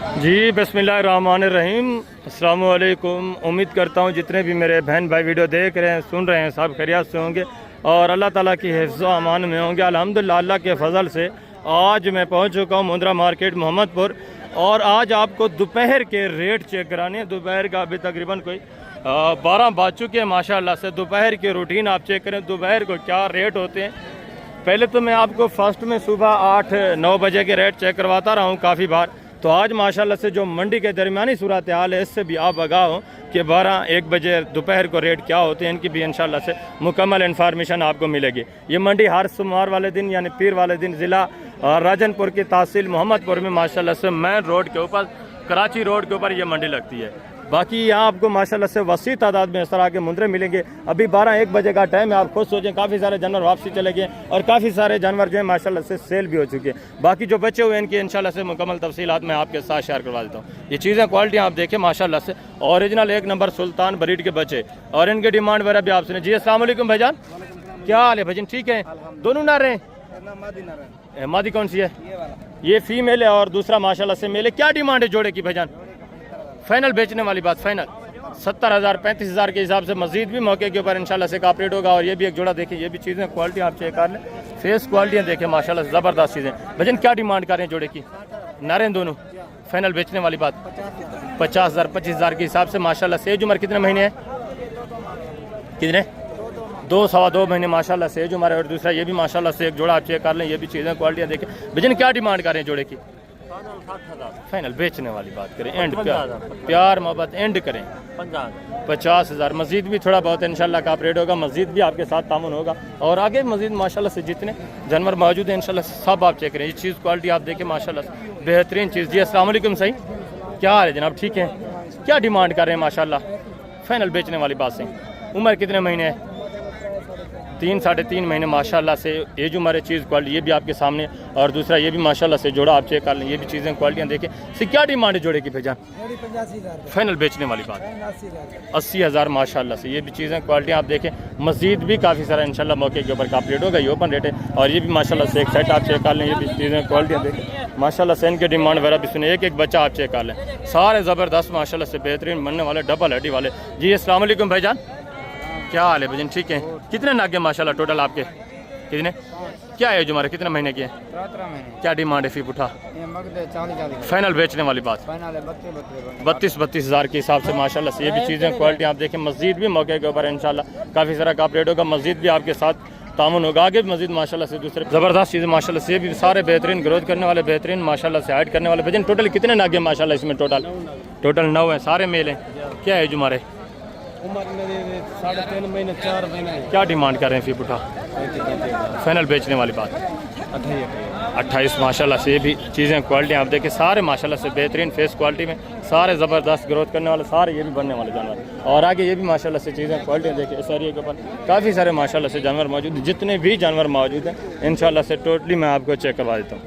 जी बिस्मिल्लाहिर्रहमानिर्रहीम, अस्सलाम वालेकुम। उम्मीद करता हूँ जितने भी मेरे बहन भाई वीडियो देख रहे हैं, सुन रहे हैं, सब खैरियत से होंगे और अल्लाह ताला की हिफ्ज़ व अमान में होंगे। अल्हम्दुलिल्लाह, अल्लाह के फजल से आज मैं पहुँच चुका हूँ मुंद्रा मार्केट मोहम्मदपुर और आज आपको दोपहर के रेट चेक कराने हैं। दोपहर का अभी तकरीबन कोई 12 बज चुके हैं। माशाल्लाह से दोपहर की रूटीन आप चेक करें, दोपहर को क्या रेट होते हैं। पहले तो मैं आपको फर्स्ट में सुबह 8-9 बजे के रेट चेक करवाता रहा हूँ काफ़ी बार। तो आज माशाल्लाह से जो मंडी के दरमियानी सूरत हाल है, इससे भी आप आगाह हो कि 12-1 बजे दोपहर को रेट क्या होते हैं, इनकी भी इंशाल्लाह से मुकम्मल इन्फॉर्मेशन आपको मिलेगी। ये मंडी हर सोमवार वाले दिन यानी पीर वाले दिन ज़िला राजनपुर की तहसील मोहम्मदपुर में माशाल्लाह से मेन रोड के ऊपर, कराची रोड के ऊपर ये मंडी लगती है। बाकी यहाँ आपको माशाल्लाह से वसी तादाद में इस तरह के मुंद्रे मिलेंगे। अभी 12-1 बजे का टाइम है, आप खुद सोचें काफ़ी सारे जानवर वापसी चले गए और काफ़ी सारे जानवर जो है माशाल्लाह से सेल भी हो चुके हैं। बाकी जो बचे हुए हैं इनकी इंशाल्लाह से मुकम्मल तफसीलात मैं आपके साथ शेयर करवा देता हूँ। ये चीज़ें क्वालिटी आप देखें माशाल्लाह से ओरिजिनल 1 नंबर सुल्तान ब्रीड के बच्चे और इनकी डिमांड वगैरह भी आप सुने। जी अस्सलाम वालेकुम भाईजान, क्या हाल है भाईजान? ठीक है, दोनों ना रहे? मादी कौन सी है? ये फीमेल है और दूसरा माशाल्लाह से मेल है। क्या डिमांड है जोड़े की भाईजान? फाइनल बेचने वाली बात, फाइनल 70,000 35,000 के हिसाब से मजीद भी मौके के ऊपर इंशाल्लाह से कॉपरेट होगा। और ये भी एक जोड़ा देखें, ये भी चीज़ें क्वालिटी आप चेक कर लें, फेस क्वालिटियाँ देखें माशाल्लाह से ज़बरदस्त चीज़ें। भजन क्या डिमांड कर रहे हैं जोड़े की? नारें दोनों फाइनल बेचने वाली बात 50,000 25,000 के हिसाब से माशाल्लाह से। एज उम्र कितने महीने है? कितने? 2-2.25 महीने माशाल्लाह से एज उम्र है। और दूसरा ये भी माशाल्लाह से एक जोड़ा आप चेक कर लें, ये भी चीज़ें क्वालिटियाँ देखें। भजन क्या डिमांड कर रहे हैं जोड़े की? फाइनल बेचने वाली बात करें, एंड प्यार मोहब्बत एंड करें 50,000। मजीद भी थोड़ा बहुत इंशाल्लाह का रेट होगा, मजीद भी आपके साथ तामुन होगा और आगे मजीद माशाल्लाह से जितने जानवर मौजूद हैं इंशाल्लाह सब आप चेक करें। ये चीज़ क्वालिटी आप देखें माशाल्लाह से बेहतरीन चीज़। जी अस्सलाम वालेकुम, सही क्या हाल है जनाब? ठीक है, क्या डिमांड कर रहे हैं माशाल्लाह? फाइनल बेचने वाली बात से। उम्र कितने महीने है? 3-3.5 महीने माशाल्लाह से एज उम्र है। चीज़ क्वालिटी ये भी आपके सामने और दूसरा ये भी माशाल्लाह से जोड़ा आप चेक कर लें, ये भी चीज़ें क्वालिटियाँ देखें। से क्या डिमांड है जोड़े की भेजा? फाइनल बेचने वाली बात 80,000 माशाल्लाह से। ये भी चीज़ें क्वालिटियाँ आप देखें, मजीद भी काफ़ी सारा इंशाल्लाह मौके के ऊपर कॉपरेट होगा। ये ओपन रेट है और ये भी माशाल्लाह से एक सेट आप चेक कर लें, ये भी चीज़ें क्वालिटियाँ देखें माशाल्लाह से। इनके डिमांड वगैरह भी सुने, एक बच्चा आप चेक कर लें, सारे ज़बरदस्त माशाल्लाह से बेहतरीन बनने वाले, डबल हड्डी वाले। जी अस्सलाम वालेकुम भाईजान, क्या हाल है भजन? ठीक है, कितने नागे माशाल्लाह टोटल आपके? कितने? क्या है जो हमारे कितने महीने की है? 13 महीने। क्या डिमांड है फी पुठा? 40,000 फाइनल बेचने वाली बात 32,000 के हिसाब से माशाल्लाह से। ये भी चीज़ें क्वालिटी आप देखें, मस्जिद भी मौके के ऊपर इंशाल्लाह काफ़ी सारा कॉपरेट होगा, मस्जिद भी आपके साथ तामुन होगा। आगे भी मस्जिद माशाल्लाह से दूसरे ज़बरदस्त चीज़ें माशाल्लाह से। ये भी सारे बेहतरीन ग्रोथ करने वाले, बेहतरीन माशाल्लाह से हाइट करने वाले। भजन टोटल कितने नागे माशाल्लाह इसमें? टोटल 9 है, सारे मेल हैं। क्या है जो हमारे? उम्र मेरे 3.5 महीने 4 महीने। क्या डिमांड कर रहे हैं फी पुठा? फाइनल बेचने वाली बात 28 माशाल्लाह से। ये भी चीज़ें क्वालिटी आप देखें, सारे माशाल्लाह से बेहतरीन फेस क्वालिटी में, सारे ज़बरदस्त ग्रोथ करने वाले, सारे ये भी बनने वाले जानवर। और आगे ये भी माशाल्लाह से चीज़ें क्वालिटी देखें, इस एरिया के ऊपर काफ़ी सारे माशाल्लाह से जानवर मौजूद हैं। जितने भी जानवर मौजूद हैं इंशाल्लाह से टोटली मैं आपको चेक करवा देता हूँ।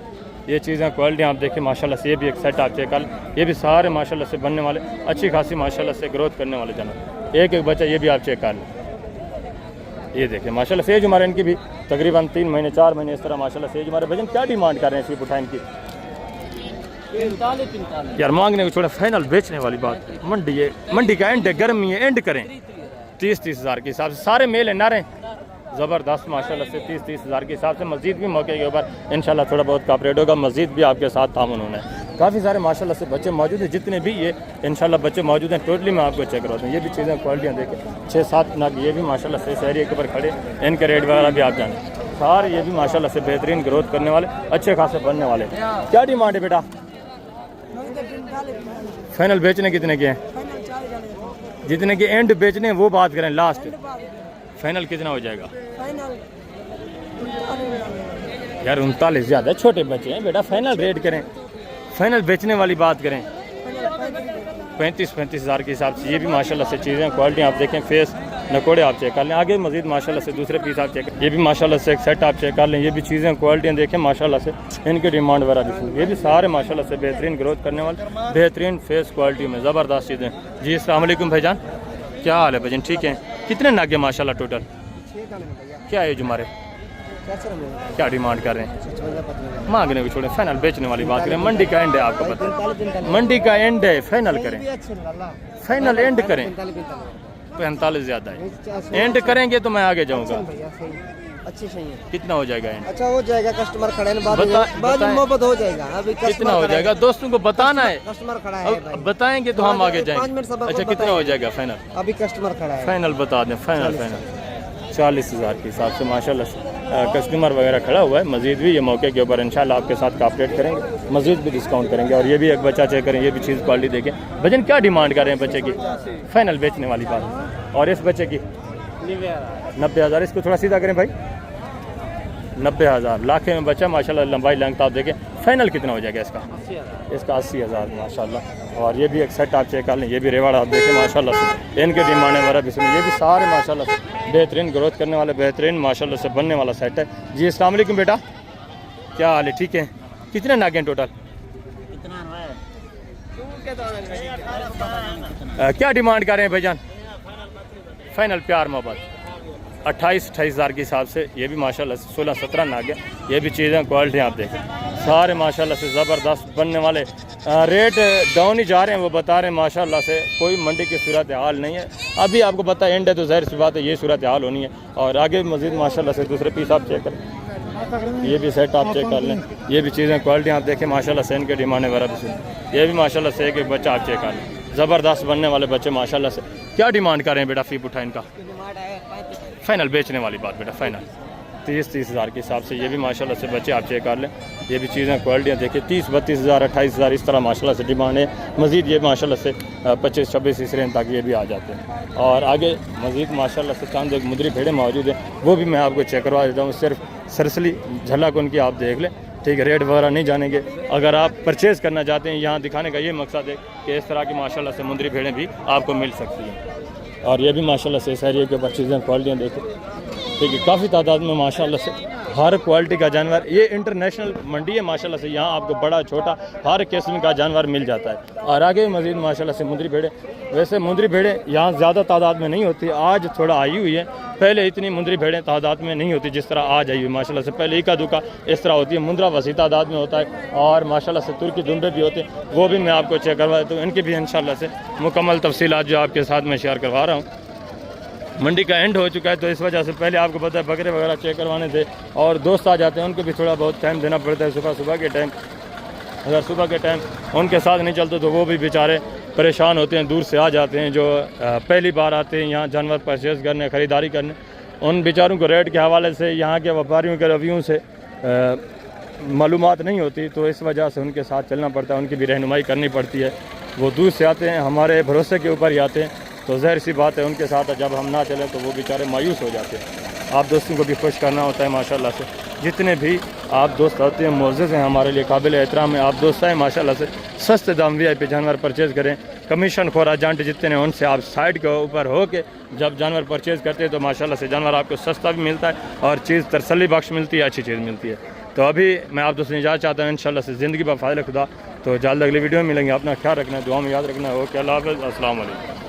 ये चीज़ें क्वालिटी आप देखें माशाल्लाह से। ये भी एक सेट आप चेक कर, ये भी सारे माशाल्लाह से बनने वाले, अच्छी खासी माशाल्लाह से ग्रोथ करने वाले जानवर। एक बच्चा ये भी आप चेक कर लें, ये देखें माशाल्लाह से। एज हमारे इनकी भी तकरीबन 3 महीने 4 महीने इस तरह माशाल्लाह से। हमारे भजन क्या डिमांड कर रहे हैं फी पुठा इनकी? 45 यार मांगने को छोड़ा, फाइनल बेचने वाली बात। मंडी है, मंडी का एंड है, गर्मी है, एंड करें 30,000 के हिसाब से। सारे मेल है, नारे ज़बरदस्त माशाल्लाह से। 30,000 के हिसाब से मस्जिद भी मौके के ऊपर इंशाल्लाह थोड़ा बहुत कॉपरेट होगा, मस्जिद भी आपके साथ तामुन होना है। काफ़ी सारे माशाल्लाह से बच्चे मौजूद हैं, जितने भी ये इंशाल्लाह बच्चे मौजूद हैं टोटली मैं आपको चेक करवाता हूँ। ये भी चीज़ें क्वालिटियाँ देखें, 6-7 नाग ये भी माशाल्लाह से इस एरिया के ऊपर खड़े, इनके रेट वगैरह भी आप जानें। सारे ये भी माशाल्लाह से बेहतरीन ग्रोथ करने वाले, अच्छे खासे बनने वाले। क्या डिमांड है बेटा? फाइनल बेचने कितने के हैं? जितने के एंड बेचने वो बात करें, लास्ट फाइनल कितना हो जाएगा? यार 39 ज़्यादा, छोटे बच्चे हैं बेटा, फाइनल रेट करें, फाइनल बेचने वाली बात करें 35,000 के हिसाब से। ये भी माशाल्लाह से चीज़ें क्वालिटी आप देखें, फेस नकोड़े आप चेक कर लें। आगे मजीद माशाल्लाह से दूसरे पीस आप चेक, ये भी माशाल्लाह से एक सेट आप चेक कर लें। ये भी चीज़ें क्वालिटियाँ देखें माशाल्लाह से, इनकी डिमांड वगैरह भी। ये भी सारे माशाल्लाह से बेहतरीन ग्रोथ करने वाले, बेहतरीन फेस क्वालिटी में ज़बरदस्त चीज़ें। जी अस्सलाम वालेकुम भाईजान, क्या हाल है भाईजान? ठीक है, कितने नागे माशाल्लाह टोटल? क्या एज हमारे? क्या डिमांड कर रहे हैं? मांगने को छोड़े, फाइनल बेचने वाली बात करें। मंडी का एंड है, आपको पता है मंडी का एंड है, फाइनल करें, फाइनल एंड करें। 45 ज़्यादा है, एंड करेंगे तो मैं आगे जाऊँगा। अच्छी सही है। कितना हो जाएगा एंड? अच्छा हो जाएगा, कस्टमर खड़े हैं, बाद बताएं। मोहब्बत हो जाएगा। अभी कितना हो जाएगा? दोस्तों को बताना है, कस्टमर खड़ा है भाई। बताएंगे तो हम आगे 5 जाएंगे। मिनट सबको अच्छा कितना हो जाएगा फाइनल? अभी कस्टमर खड़ा है। फाइनल बता दें, फाइनल 40,000 के हिसाब से माशाल्लाह से कस्टमर वगैरह खड़ा हुआ है। मजीद भी ये मौके के ऊपर इंशाल्लाह आपके साथ कॉपरेट करेंगे, मजीद भी डिस्काउंट करेंगे। और ये भी एक बच्चा चेक करें, ये भी चीज़ क्वालिटी देखें। भजन क्या डिमांड कर रहे हैं बच्चे की? फाइनल बेचने वाली बात। और इस बच्चे की 90,000। इसको थोड़ा सीधा करें भाई, 90,000। लाखे में बच्चा माशाल्लाह, लंबाई लेंथ आप देखें। फाइनल कितना हो जाएगा इसका? इसका 80,000 माशाल्लाह। और ये भी एक सेट आप चेक कर लें, ये भी रेवाड़ आप देखें माशाल्लाह से। इनके डिमांड है हमारा बिस्मिल्लाह, ये भी सारे माशाल्लाह से बेहतरीन ग्रोथ करने वाले, बेहतरीन माशाल्लाह से बनने वाला सेट है जी। अस्सलाम वालेकुम बेटा, क्या हाल है? ठीक है। कितने नागे हैं टोटल? क्या डिमांड कर रहे हैं भाईजान? फाइनल प्यार मोहब्बत 28,000 के हिसाब से। ये भी माशाल्लाह से 16-17 नाग है। ये भी चीज़ें क्वालिटी आप देखें, सारे माशाल्लाह से ज़बरदस्त बनने वाले। रेट डाउन ही जा रहे हैं, वो बता रहे हैं माशाल्लाह से। कोई मंडी की सूरत हाल नहीं है अभी, आपको पता है एंड है तो जाहिर सी बात है ये सूरत हाल होनी है। और आगे मज़ीद माशाल्लाह से दूसरे पीस आप चेक करें, ये भी सेट आप चेक कर लें। ये भी चीज़ें क्वालिटी आप देखें माशाल्लाह से। इनके डिमांड है बराबर। ये भी माशाल्लाह से एक बच्चा आप चेक कर लें, ज़बरदस्त बनने वाले बच्चे माशाल्लाह से। क्या डिमांड कर रहे हैं बेटा फीप उठा इनका? फाइनल बेचने वाली बात बेटा, फाइनल 30,000 के हिसाब से। ये भी माशाल्लाह से बच्चे आप चेक कर लें। ये भी चीज़ें क्वालिटियाँ देखिए, 30-32,000 28,000 इस तरह माशाल्लाह से डिमांड है। मज़ीद ये माशाल्लाह से 25-26 इस रेंज तक ये भी आ जाते हैं। और आगे मज़ीद माशाल्लाह से चंद एक मुद्री भेड़ें मौजूद हैं, वो भी मैं आपको चेक करवा देता हूँ। सिर्फ सरसली झलक उनकी आप देख लें, ठीक है। रेट वगैरह नहीं जानेंगे। अगर आप परचेज़ करना चाहते हैं, यहाँ दिखाने का ये मकसद है कि इस तरह की माशाल्लाह से मुंदरी भेड़ें भी आपको मिल सकती हैं। और ये भी माशाल्लाह से इस एरिया के ऊपर चीज़ें क्वालिटियाँ देखें, ठीक है। काफ़ी तादाद में माशाल्लाह से हर क्वालिटी का जानवर, ये इंटरनेशनल मंडी है माशाल्लाह से। यहाँ आपको बड़ा छोटा हर किस्म का जानवर मिल जाता है। और आगे मज़ीद माशाल्लाह से मुंदरी भेड़ें, वैसे मुंदरी भेड़ें यहाँ ज़्यादा तादाद में नहीं होती, आज थोड़ा आई हुई है। पहले इतनी मुंदरी भेड़ें तादाद में नहीं होती जिस तरह आज आई हुई माशाल्लाह से। पहले इक्का दुक्का इस तरह होती है, मुंद्रा वसी तादाद में होता है। और माशाल्लाह से तुर्की दुम्बे भी होते हैं, वो भी मैं आपको चेक करवा देता हूँ। इनकी भी इंशाल्लाह से मुकम्मल तफसीलात जो आपके साथ मैं शेयर करवा रहा हूँ। मंडी का एंड हो चुका है तो इस वजह से पहले आपको पता है बकरे वगैरह चेक करवाने थे, और दोस्त आ जाते हैं, उनको भी थोड़ा बहुत टाइम देना पड़ता है। सुबह के टाइम, अगर सुबह के टाइम उनके साथ नहीं चलते तो वो भी बेचारे परेशान होते हैं, दूर से आ जाते हैं। जो पहली बार आते हैं यहाँ जानवर परचेज़ करने, ख़रीदारी करने, उन बेचारों को रेट के हवाले से, यहाँ के व्यापारियों के रवैयों से मालूमात नहीं होती, तो इस वजह से उनके साथ चलना पड़ता है, उनकी भी रहनुमाई करनी पड़ती है। वो दूर से आते हैं, हमारे भरोसे के ऊपर ही आते हैं, तो ज़ाहिर सी बात है उनके साथ जब हम ना चलें तो वो बेचारे मायूस हो जाते हैं। आप दोस्तों को भी खुश करना होता है माशाल्लाह से। जितने भी आप दोस्त होते हैं मुअज़्ज़ज़ हैं, हमारे लिए काबिल एहतराम है। आप दोस्त हैं माशाल्लाह से, सस्ते दाम VIP जानवर परचेज़ करें। कमीशन खोर एजेंट जितने हैं उनसे आप साइड के ऊपर हो के जब जानवर परचेज़ करते हैं तो माशाल्लाह से जानवर आपको सस्ता भी मिलता है और चीज़ तसल्ली बख्श मिलती है, अच्छी चीज़ मिलती है। तो अभी मैं आप दोस्तों इजाज़त चाहता हूँ इंशाल्लाह से ज़िंदगी बफ़ाज़िल खुदा। तो जल्द अगली वीडियो में मिलेंगे। अपना ख्याल रखना है, दुआ में याद रखना है। ओके, अल्लाह हाफ़िज़, अस्सलाम वालेकुम।